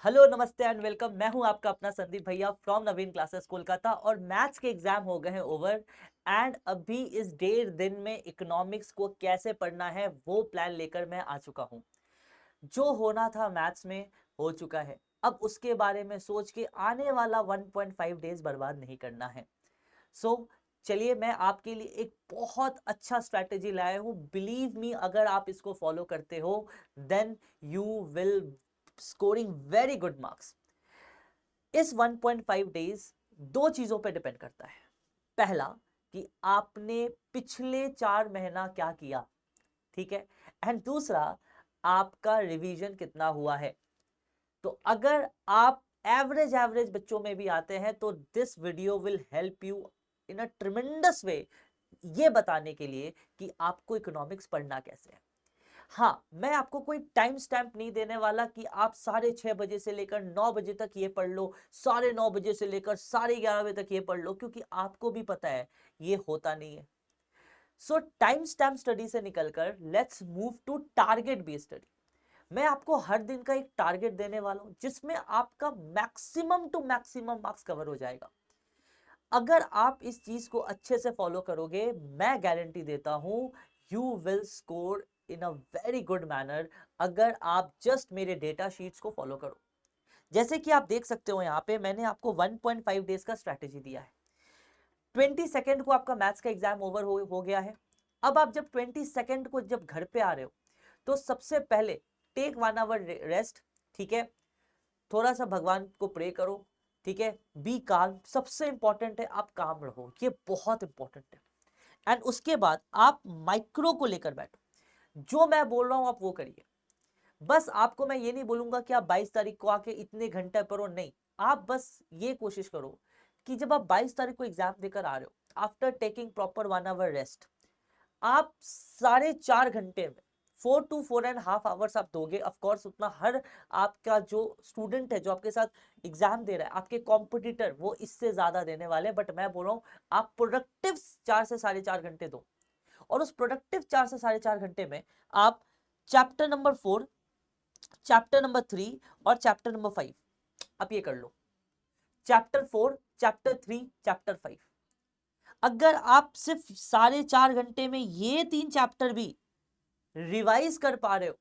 Hello नमस्ते and welcome. मैं हूं आपका अपना संदीप भैया फ्रॉम नवीन क्लासेस कोलकाता। और मैथ्स के एग्जाम हो गए हैं ओवर एंड अभी इस 1.5 दिन में इकोनॉमिक्स को कैसे पढ़ना है वो प्लान लेकर मैं आ चुका हूं। जो होना था मैथ्स में हो चुका है। अब उसके बारे में सोच के आने वाला 1.5 डेज बर्बाद नहीं करना है। चलिए मैं आपके लिए एक बहुत अच्छा स्ट्रैटेजी लाया हूं। बिलीव मी, अगर आप इसको फॉलो करते हो then you will scoring very good marks. इस 1.5 डेज दो चीजों पे डिपेंड करता है। पहला, कि आपने पिछले 4 महीना क्या किया, ठीक है। एंड दूसरा, आपका रिवीजन कितना हुआ है। तो अगर आप एवरेज एवरेज बच्चों में भी आते हैं तो this video will help you in a tremendous way, ये बताने के लिए कि आपको इकोनॉमिक्स पढ़ना कैसे है। हाँ, मैं आपको कोई टाइम स्टैंप नहीं देने वाला कि आप 6:30 बजे से लेकर 9 बजे तक ये पढ़ लो, 9:30 बजे से लेकर 11:30 बजे तक ये पढ़ लो, क्योंकि आपको भी पता है ये होता नहीं है। टाइम स्टैम्प स्टडी से निकलकर let's move to target based study. मैं आपको हर दिन का एक टारगेट देने वाला हूं जिसमें आपका maximum to maximum marks cover हो जाएगा। अगर आप इस चीज को अच्छे से फॉलो करोगे, मैं गारंटी देता हूं you will score in a very good manner. अगर आप जस्ट मेरे डेटा शीट्स को फॉलो करो, जैसे कि आप देख सकते हो यहाँ पे मैंने आपको 1.5 डेज का स्ट्रैटेजी दिया है। 22 को आपका मैथ्स का एग्जाम ओवर हो गया है। अब आप जब 22 को जब घर पे आ रहे हो तो सबसे पहले टेक 1 आवर रेस्ट, ठीक है। थोड़ा सा भगवान को प्रे करो, ठीक है। बी काम, सबसे इंपॉर्टेंट है आप काम रहो, ये बहुत इंपॉर्टेंट है। एंड उसके बाद आप माइक्रो को लेकर बैठो। जो मैं बोल रहा हूं आप वो करिए। बस आपको मैं ये नहीं बोलूंगा कि आप 22 तारीख को आके इतने घंटे पढ़ो, नहीं। आप बस ये कोशिश करो कि जब आप 22 तारीख को एग्जाम देकर आ रहे हो, after taking proper 1 hour rest, आप 4.5 घंटे में 4 to 4.5 आवर्स आप दोगे। ऑफकोर्स उतना हर आपका जो स्टूडेंट है जो आपके साथ एग्जाम दे रहा है, आपके कॉम्पिटिटर, वो इससे ज्यादा देने वाले, बट मैं बोल रहा हूं आप प्रोडक्टिव 4 से 4.5 घंटे दो। और उस प्रोडक्टिव 4 से 4.5 घंटे में आप चैप्टर नंबर 4, चैप्टर नंबर 3 और चैप्टर नंबर 5 आप ये कर लो। Chapter 4, chapter 3, chapter 5। अगर आप सिर्फ 4.5 घंटे में ये 3 चैप्टर भी रिवाइज कर पा रहे हो,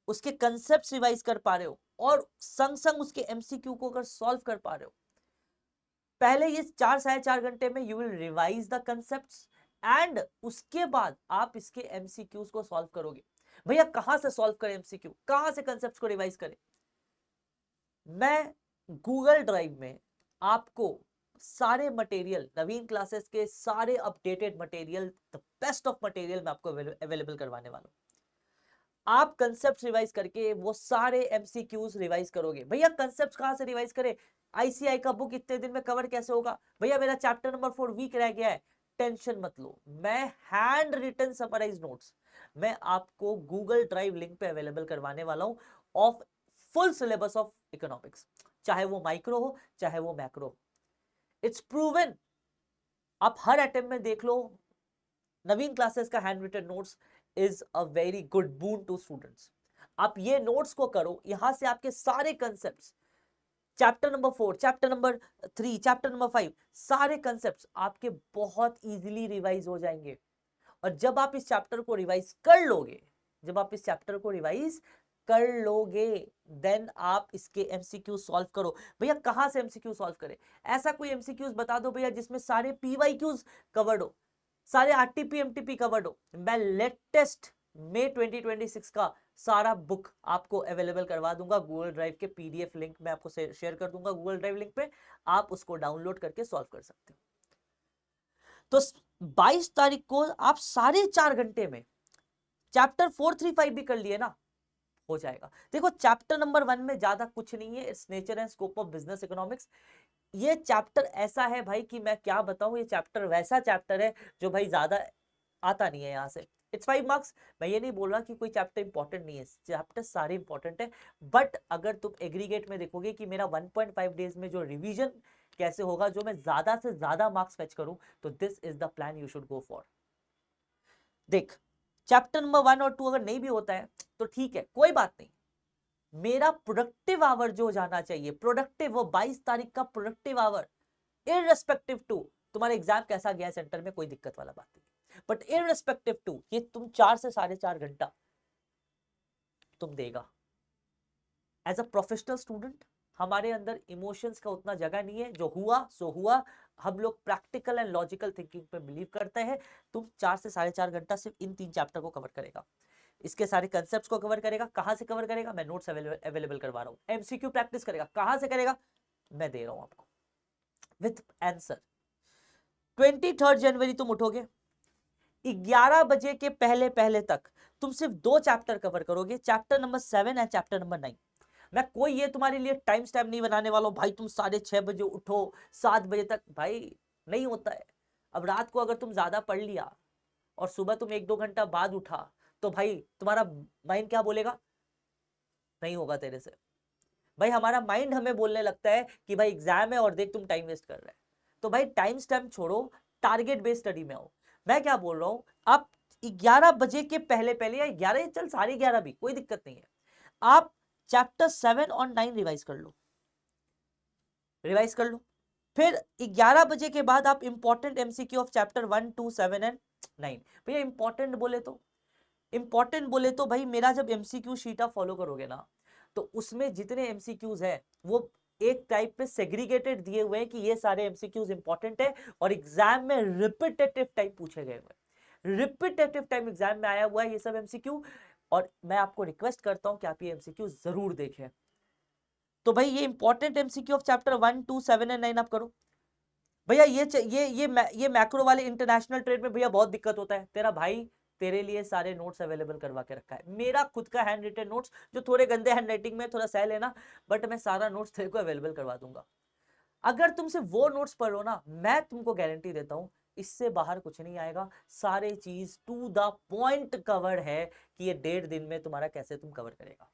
उसके कंसेप्ट रिवाइज कर पा रहे हो, और संग संग उसके एमसीक्यू को अगर सॉल्व कर पा रहे हो, पहले ये 4 साढ़े 4 घंटे में you will revise the concepts and उसके बाद आप इसके एमसीक्यूज को सॉल्व करोगे। भैया कहां से सॉल्व करें एमसीक्यू, कहां से कंसेप्ट्स को रिवाइज करें। मैं गूगल ड्राइव में आपको सारे मटेरियल, नवीन क्लासेस के सारे updated material, the best of material मैं आपको अवेलेबल करवाने वाला हूं। आप कंसेप्ट रिवाइज करके वो सारे एमसीक्यूज रिवाइज करोगे। भैया कंसेप्ट कहां से रिवाइज करें, आईसीआई का बुक इतने दिन में कवर कैसे होगा। भैया मेरा चैप्टर नंबर 4 वीक रह गया है, टेंशन मत लो, मैं हैंड रिटन समराइज नोट्स मैं आपको गूगल ड्राइव लिंक पे अवेलेबल करवाने वाला हूं of full syllabus of economics, चाहे वो माइक्रो हो चाहे वो मैक्रो हो। इट्स प्रूवन, आप हर अटेम्प्ट में देख लो, नवीन क्लासेस का handwritten notes is a very good boon to students. आप ये नोट्स को करो, यहां से आपके सारे concepts, chapter number 4, chapter number 3, chapter number 5, सारे कंसेप्ट्स आपके बहुत इजीली रिवाइज हो जाएंगे। और जब आप इस चैप्टर को रिवाइज कर लोगे, जब आप इस चैप्टर को रिवाइज कर लोगे, देन आप इसके एमसीक्यू सॉल्व करो। भैया कहां से एमसीक्यू सॉल्व करें, ऐसा कोई एमसीक्यूज बता दो भैया जिसमें सारे पीवाईक्यूज कवर्ड हो, सारे आरटीपी एमटीपी कवर्ड हो। मैं लेटेस्ट मई 2026 का सारा बुक आपको अवेलेबल करवा दूंगा। गूगल ड्राइव के पीडीएफ लिंक मैं आपको शेयर कर दूंगा गूगल ड्राइव लिंक पे, आप उसको डाउनलोड करके सॉल्व कर सकते हो। तो 22 तारीख को आप 4.5 घंटे में चैप्टर 4, 3, 5 भी कर लिए ना, हो जाएगा। देखो चैप्टर नंबर 1 में ज्यादा कुछ नहीं है, it's nature and scope of business economics. ये चैप्टर ऐसा है भाई कि मैं क्या बताऊं, ये चैप्टर वैसा चैप्टर है जो भाई ज्यादा आता नहीं है यहाँ से। It's 5 marks. मैं ये नहीं बोल रहा कि कोई चैप्टर इंपॉर्टेंट नहीं है, चैप्टर सारे इंपॉर्टेंट है। बट अगर तुम एग्रीगेट में देखोगे कि मेरा 1.5 डेज में जो रिवीजन कैसे होगा, जो मैं ज्यादा से ज्यादा मार्क्स फेच करूं, तो this is the plan you should go for. देख, चैप्टर नंबर 1 और 2 अगर नहीं भी होता है तो ठीक है, कोई बात नहीं। मेरा प्रोडक्टिव आवर जो जाना चाहिए, प्रोडक्टिव, वो 22 तारीख का प्रोडक्टिव आवर, इररेस्पेक्टिव टू तुम्हारा एग्जाम कैसा गया सेंटर में, कोई दिक्कत वाला बात नहीं, बट इररेस्पेक्टिव टू ये तुम 4 से 4.5 घंटा तुम देगा। एज अ प्रोफेशनल स्टूडेंट हमारे अंदर इमोशंस का उतना जगह नहीं है, जो हुआ सो हुआ। हम लोग प्रैक्टिकल एंड लॉजिकल थिंकिंग पे बिलीव करते हैं। तुम 4 से 4.5 घंटा सिर्फ इन 3 चैप्टर को कवर करेगा, इसके सारे कंसेप्ट्स को कवर करेगा। कहां से कवर करेगा? मैं नोट्स अवेलेबल करवा रहा हूं। एमसीक्यू प्रैक्टिस करेगा, कहां से करेगा? मैं दे रहा हूं आपको विथ आंसर। 23 जनवरी तुम उठोगे, 11 बजे के पहले पहले तक तुम सिर्फ 2 चैप्टर कवर करोगे, chapter number 7 and chapter number 9। मैं कोई ये तुम्हारे लिए टाइम स्टैम्प नहीं बनाने वाला हूं, भाई तुम 6:30 बजे उठो 7 बजे तक, भाई नहीं होता है। अब रात को अगर तुम ज्यादा पढ़ लिया और सुबह तुम 1-2 घंटा बाद उठा, तो भाई तुम्हारा माइंड क्या बोलेगा? नहीं होगा तेरे से। भाई हमारा माइंड हमें बोलने लगता है कि भाई एग्जाम है और देख तुम टाइम वेस्ट कर रहे हैं। तो भाई टाइम स्टैम्प छोड़ो, टारगेट बेस्ड स्टडी में आओ। मैं क्या बोल रहा हूं, आप 11 बजे के पहले पहले, या 11 चल 11:30 भी कोई दिक्कत नहीं है, आप चैप्टर 7 और 9 रिवाइज कर लो, रिवाइज कर लो। फिर 11 बजे के बाद आप important MCQ of chapter 1, 2, 7 and 9। भैया इंपॉर्टेंट बोले तो भाई मेरा जब एमसीक्यू शीट आप फॉलो करोगे ना, तो उसमें जितने एमसीक्यूज है वो एक टाइप पे सेग्रीगेटेड दिए हुए हैं कि ये सारे एमसीक्यूज इंपॉर्टेंट है और एग्जाम में रिपीटेटिव टाइप पूछे गए हुए, रिपीटेटिव टाइम एग्जाम में आया हुआ है ये सब एमसीक्यू। और मैं आपको रिक्वेस्ट करता हूं कि आप ये एमसीक्यू जरूर देखें। तो भाई ये important MCQ of chapter 1, 2, 7 and 9 आप करो। भैया ये मैक्रो वाले इंटरनेशनल ट्रेड में भैया बहुत दिक्कत होता है। तेरा भाई तेरे लिए सारे नोट्स अवेलेबल करवा के रखा है, मेरा खुद का हैंड रिटन नोट्स, जो थोड़े गंदे हैंड राइटिंग में थोड़ा सह लेना, बट मैं सारा नोट्स तेरे को अवेलेबल करवा दूंगा। अगर तुमसे वो नोट्स पढ़ो ना, मैं तुमको गारंटी देता हूं इससे बाहर कुछ नहीं आएगा। सारे चीज टू द पॉइंट कवर है कि ये 1.5 दिन में तुम्हारा कैसे तुम कवर करेगा।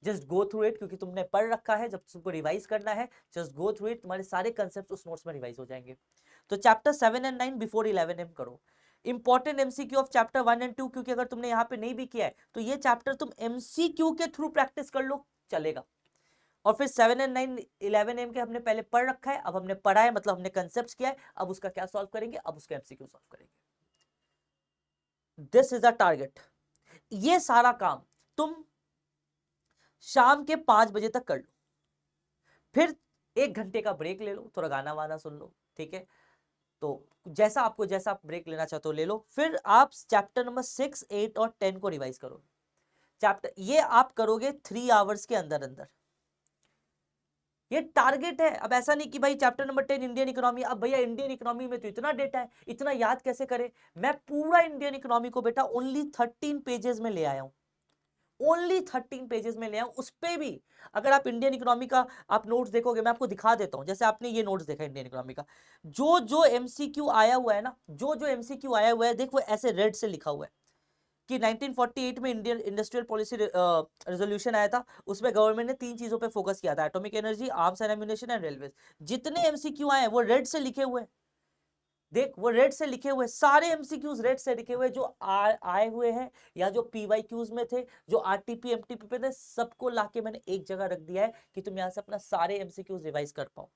जस्ट गो थ्रू इट, क्योंकि तुमने पढ़ रखा है, जब तुमको रिवाइज करना है जस्ट गो थ्रू इट, तुम्हारे सारे कंसेप्ट उस नोट्स में रिवाइज हो जाएंगे। तो चैप्टर 7 एंड 9 बिफोर 11 AM करो। Important MCQ of chapter 1 and 2, क्योंकि अगर तुमने यहाँ पे नहीं भी किया है तो ये चैप्टर तुम एमसीक्यू के थ्रू प्रैक्टिस कर लो, चलेगा। और फिर 7 एंड 9 11 AM के हमने पहले पढ़ रखा है, अब हमने पढ़ा है मतलब हमने कंसेप्ट किया है, अब उसका क्या सॉल्व करेंगे? अब उसका एमसीक्यू सॉल्व करेंगे। This is a target. ये सारा काम तुम शाम के 5 बजे तक कर लो, फिर 1 घंटे का ब्रेक ले लो, थोड़ा गाना वाना सुन लो, ठीक है? तो जैसा आप ब्रेक लेना चाहते हो ले लो। फिर आप चैप्टर नंबर 6, 8 और 10 को रिवाइज करो। चैप्टर ये आप करोगे 3 आवर्स के अंदर अंदर, ये टारगेट है। अब ऐसा नहीं कि भाई चैप्टर नंबर 10 इंडियन इकोनॉमी, अब भैया इंडियन इकोनॉमी में तो इतना डेटा है, इतना याद कैसे करें? मैं पूरा इंडियन इकोनॉमी को बेटा ओनली 13 पेजेस में ले आया हूं, ओनली 13 पेजेस में ले आया हूं। उस पे भी अगर आप इंडियन इकोनॉमी का आप नोट्स देखोगे, मैं आपको दिखा देता हूं। जैसे आपने ये नोट्स देखा इंडियन इकोनॉमी का, जो जो एमसीक्यू आया हुआ है ना, जो जो एमसीक्यू आया हुआ है, देखो ऐसे रेड से लिखा हुआ है कि 1948 में इंडियन इंडस्ट्रियल पॉलिसी रेजोल्यूशन आया था, उसमें गवर्नमेंट ने 3 चीजों पे फोकस किया था, atomic energy, arms and ammunition and railway. जितने एमसीक्यू आए हैं वो रेड से लिखे हुए हैं, देख वो रेड से लिखे हुए, सारे एमसीक्यूज रेड से लिखे हुए, जो आए हुए हैं या जो पीवाईक्यूज में थे, जो आरटीपी एमटीपी पे थे, सबको लाके मैंने एक जगह रख दिया है कि तुम यहां से अपना सारे एमसीक्यूज रिवाइज कर पाओ,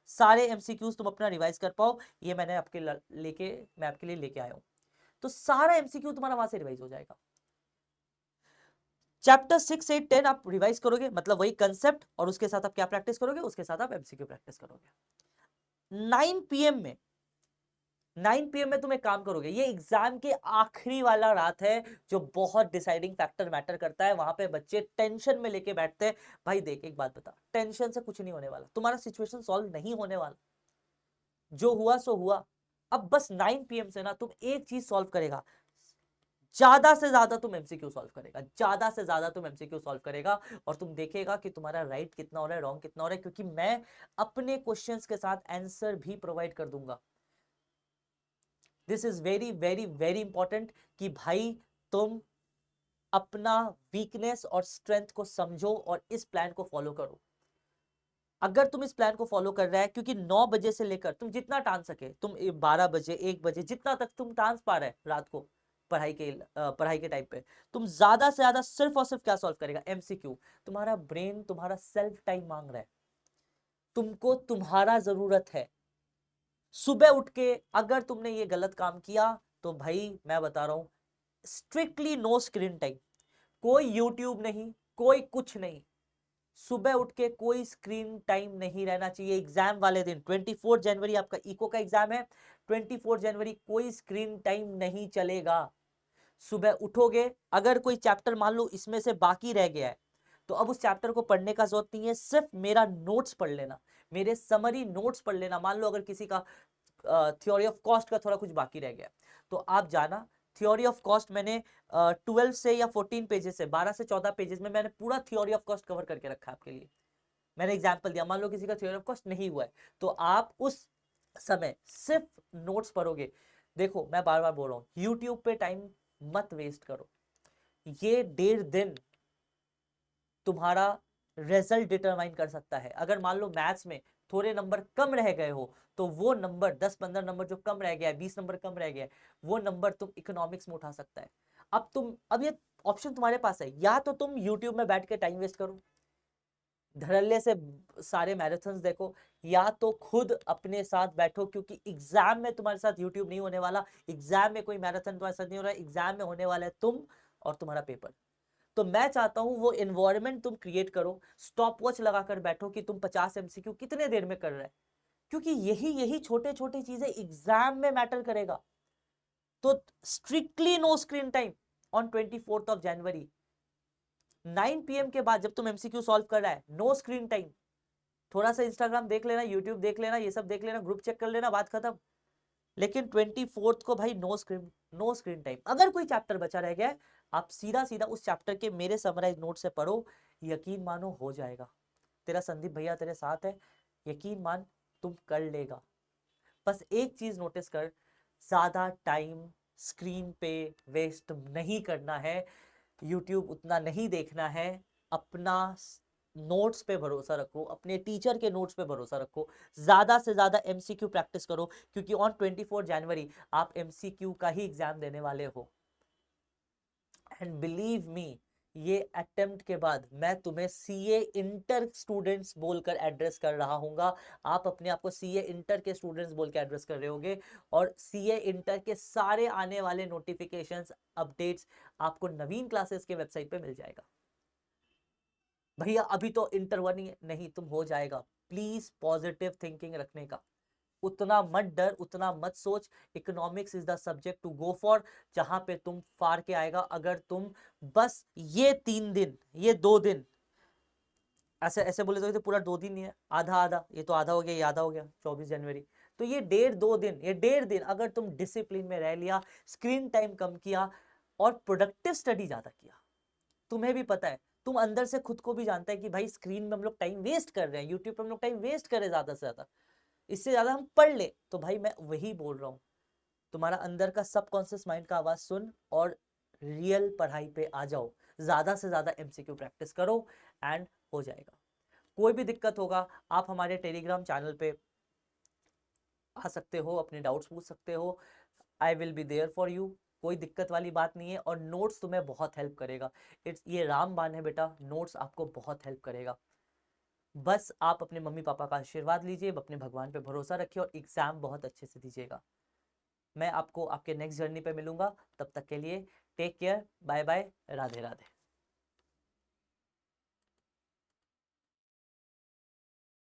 सारे एमसीक्यूज तुम अपना रिवाइज कर पाओ। ये मैंने आपके लेके मैं आपके लिए लेके आया हूं, तो सारा एमसीक्यू तुम्हारा वहां से रिवाइज हो जाएगा। चैप्टर 6, 8, 10 आप रिवाइज करोगे, मतलब वही कंसेप्ट, और उसके साथ आप क्या प्रैक्टिस करोगे? उसके साथ आप एमसीक्यू प्रैक्टिस करोगे। 9 PM में 9 PM में तुम एक काम करोगे, ये एग्जाम के आखिरी वाला रात है जो बहुत डिसाइडिंग फैक्टर मैटर करता है। वहां पे बच्चे टेंशन में लेके बैठते हैं। भाई देख एक बात बता, टेंशन से कुछ नहीं होने वाला, तुम्हारा सिचुएशन सॉल्व नहीं होने वाला, जो हुआ सो हुआ। अब बस 9 PM से ना तुम एक चीज सॉल्व करेगा, ज्यादा से ज्यादा तुम एमसीक्यू सॉल्व करेगा, ज्यादा से ज्यादा तुम एमसीक्यू सॉल्व करेगा, और तुम देखेगा कि तुम्हारा राइट कितना हो रहा है, रॉन्ग कितना हो रहा है, क्योंकि मैं अपने क्वेश्चंस के साथ आंसर भी प्रोवाइड कर दूंगा। This is very very very important कि भाई तुम अपना वीकनेस और स्ट्रेंथ को समझो और इस प्लान को फॉलो करो। अगर तुम इस प्लान को फॉलो कर रहा है, क्योंकि 9 बजे से लेकर तुम जितना टान सके, तुम 12 बजे 1 बजे जितना तक तुम टांस पा रहे रात को, पढ़ाई के टाइम पे तुम ज्यादा से ज्यादा सिर्फ और सिर्फ क्या सॉल्व करेगा, एमसीक्यू। तुम्हारा ब्रेन तुम्हारा सेल्फ टाइम मांग रहा है, तुमको तुम्हारा जरूरत है। सुबह उठ के अगर तुमने ये गलत काम किया तो भाई मैं बता रहा हूं, स्ट्रिक्टली नो स्क्रीन टाइम, कोई यूट्यूब नहीं, कोई कुछ नहीं। सुबह उठ के कोई स्क्रीन टाइम नहीं रहना चाहिए। एग्जाम वाले दिन 24 जनवरी आपका इको का एग्जाम है, 24 जनवरी कोई स्क्रीन टाइम नहीं चलेगा। सुबह उठोगे, अगर कोई चैप्टर मान लो इसमें से बाकी रह गया है तो अब उस चैप्टर को पढ़ने का जरूरत नहीं है, सिर्फ मेरा नोट्स पढ़ लेना, मेरे समरी नोट्स पढ़ लेना। मान लो अगर किसी का थ्योरी ऑफ कॉस्ट का थोड़ा कुछ बाकी रह गया तो आप जाना, थ्योरी ऑफ कॉस्ट मैंने 12 से या 14 पेजेस से 12 से 14 पेजेस में मैंने पूरा थ्योरी ऑफ कॉस्ट कवर करके रखा है आपके लिए। मैंने एग्जांपल दिया, मान लो किसी का थ्योरी ऑफ कॉस्ट नहीं हुआ है तो आप उस समय सिर्फ नोट्स पढ़ोगे। देखो मैं बार बार बोल रहा हूं, यूट्यूब पे टाइम मत वेस्ट करो। ये 1.5 दिन तुम्हारा रिजल्ट डिटरमाइन कर सकता है। अगर मान लो मैथ्स में थोड़े नंबर कम रह गए हो तो वो नंबर 10-15 नंबर जो कम रह गया है, 20 नंबर कम रह गया है, वो नंबर तुम इकोनॉमिक्स में उठा सकता है। अब ये ऑप्शन तुम्हारे पास है, या तो तुम यूट्यूब में बैठ के टाइम वेस्ट करो, धड़ल्ले से सारे मैराथन्स देखो, या तो खुद अपने साथ बैठो, क्योंकि एग्जाम में तुम्हारे साथ यूट्यूब नहीं होने वाला, एग्जाम में कोई मैराथन तुम्हारे साथ नहीं हो रहा है, एग्जाम में होने वाला है तुम और तुम्हारा पेपर। तो मैं चाहता हूं वो एनवायरनमेंट तुम क्रिएट करो, स्टॉप वॉच लगाकर बैठो कि तुम 50 एमसीक्यू कितने देर में कर रहे हैं, क्योंकि यही यही छोटे छोटे चीजें एग्जाम में मैटर करेगा। तो strictly no screen time on 24 जनवरी 9 PM के बाद। जब तुम एमसीक्यू सॉल्व कर रहा है, नो स्क्रीन टाइम। थोड़ा सा इंस्टाग्राम देख लेना, यूट्यूब देख लेना, ये सब देख लेना, ग्रुप चेक कर लेना, बात खत्म। लेकिन 24 को भाई नो स्क्रीन टाइम। अगर कोई चैप्टर बचा रह गया है, आप सीधा सीधा उस चैप्टर के मेरे समराइज नोट से पढ़ो, यकीन मानो हो जाएगा। तेरा संदीप भैया तेरे साथ है, यकीन मान तुम कर लेगा। बस एक चीज नोटिस कर, ज्यादा टाइम स्क्रीन पे वेस्ट नहीं करना है, यूट्यूब उतना नहीं देखना है, अपना नोट्स पे भरोसा रखो, अपने टीचर के नोट्स पे भरोसा रखो, ज्यादा से ज्यादा एमसीक्यू प्रैक्टिस करो, क्योंकि ऑन 24 जनवरी आप एमसीक्यू का ही एग्जाम देने वाले हो। एंड बिलीव मी, ये अटेम्प्ट के बाद मैं तुम्हें सीए इंटर स्टूडेंट्स बोलकर एड्रेस कर रहा हूंगा। आप अपने आप को सीए इंटर के स्टूडेंट्स बोल के एड्रेस कर रहे होगे, और सीए इंटर के सारे आने वाले नोटिफिकेशंस, अपडेट्स आपको नवीन क्लासेस के वेबसाइट पे मिल जाएगा। भैया अभी तो इंटर 1 ही है, नहीं तुम हो जाएगा। प्लीज पॉजिटिव थिंकिंग रखने का, उतना मत डर, उतना मत सोच। Economics is the subject to go for, जहां पे तुम फार के आएगा। अगर तुम बस ये 3 दिन, ये 2 दिन, ऐसे ऐसे बोले तो पूरा 2 दिन ही है, आधा आधा, ये तो आधा हो गया, ये आधा हो गया 24 जनवरी। तो ये 1.5-2 दिन, ये 1.5 दिन अगर तुम डिसिप्लिन में रह लिया, स्क्रीन टाइम कम किया और प्रोडक्टिव स्टडी ज्यादा किया, तुम्हें भी पता है, तुम अंदर से खुद को भी जानता है कि भाई स्क्रीन में हम लोग टाइम वेस्ट कर रहे हैं, यूट्यूब पे हम लोग टाइम वेस्ट कर रहे हैं ज्यादा से ज्यादा, इससे ज्यादा हम पढ़ ले। तो भाई मैं वही बोल रहा हूँ, तुम्हारा अंदर का सबकॉन्शियस माइंड का आवाज सुन और रियल पढ़ाई पे आ जाओ, ज्यादा से ज्यादा एमसीक्यू प्रैक्टिस करो एंड हो जाएगा। कोई भी दिक्कत होगा आप हमारे टेलीग्राम चैनल पे आ सकते हो, अपने डाउट्स पूछ सकते हो, I will be there for you. कोई दिक्कत वाली बात नहीं है, और नोट्स तुम्हें बहुत हेल्प करेगा। इट्स ये रामबाण है बेटा, नोट्स आपको बहुत हेल्प करेगा। बस आप अपने मम्मी पापा का आशीर्वाद लीजिए, अपने भगवान पे भरोसा रखिए और एग्जाम बहुत अच्छे से दीजिएगा। मैं आपको आपके नेक्स्ट जर्नी पे मिलूंगा, तब तक के लिए take care, bye bye, Radhe Radhe.